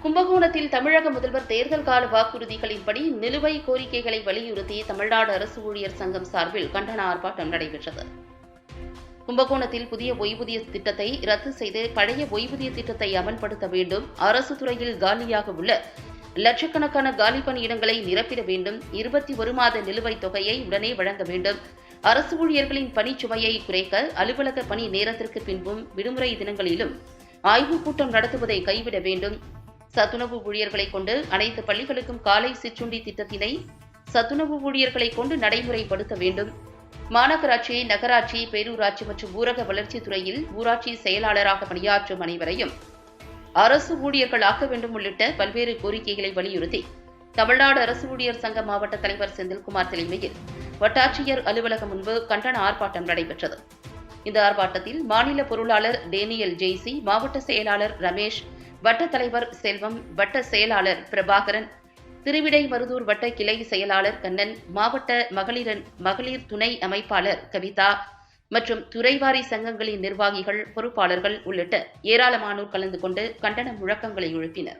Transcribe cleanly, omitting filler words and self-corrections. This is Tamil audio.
கும்பகோணத்தில் தமிழக முதல்வர் தேர்தல் கால வாக்குறுதிகளின்படி நிலுவைத் கோரிக்கைகளை வலியுறுத்தி தமிழ்நாடு அரசு ஊழியர் சங்கம் சார்பில் கண்டன ஆர்ப்பாட்டம் நடைபெற்றது. கும்பகோணத்தில் புதிய ஓய்வூதிய திட்டத்தை ரத்து செய்து பழைய ஓய்வூதிய திட்டத்தை அமல்படுத்த வேண்டும். அரசு துறையில் காலியாக உள்ள லட்சக்கணக்கான காலி பணியிடங்களை நிரப்பிட வேண்டும். 21 மாத நிலுவைத் தொகையை உடனே வழங்க வேண்டும். அரசு ஊழியர்களின் பணிச்சுமையை குறைக்க அலுவலக பணி நேரத்திற்கு பின்பும் விடுமுறை தினங்களிலும் ஆய்வுக் கூட்டம் நடத்துவதை கைவிட வேண்டும். சத்துணவு ஊழியர்களை கொண்டு அனைத்து பள்ளிகளுக்கும் காலை சிற்றுண்டி திட்டத்தினை சத்துணவு ஊழியர்களை கொண்டு நடைமுறைப்படுத்த வேண்டும். மாநகராட்சி, நகராட்சி, பேரூராட்சி மற்றும் ஊரக வளர்ச்சித் துறையில் ஊராட்சி செயலாளராக பணியாற்றும் அனைவரையும் அரசு ஊழியர்களாக்க வேண்டும் உள்ளிட்ட பல்வேறு கோரிக்கைகளை வலியுறுத்தி தமிழ்நாடு அரசு ஊழியர் சங்க மாவட்ட தலைவர் செந்தில்குமார் தலைமையில் வட்டாட்சியர் அலுவலகம் முன்பு கண்டன ஆர்ப்பாட்டம் நடைபெற்றது. இந்த ஆர்ப்பாட்டத்தில் மாநில பொருளாளர் டேனியல் ஜெய்சி, மாவட்ட செயலாளர் ரமேஷ், வட்ட தலைவர் செல்வம், வட்ட செயலாளர் பிரபாகரன், திருவிடைமருதூர் வட்ட கிளை செயலாளர் கண்ணன், மாவட்ட மகளிர் துணை அமைப்பாளர் கவிதா மற்றும் துறைவாரி சங்கங்களின் நிர்வாகிகள், பொறுப்பாளர்கள் உள்ளிட்ட ஏராளமானோர் கலந்து கொண்டு கண்டன முழக்கங்களை எழுப்பினர்.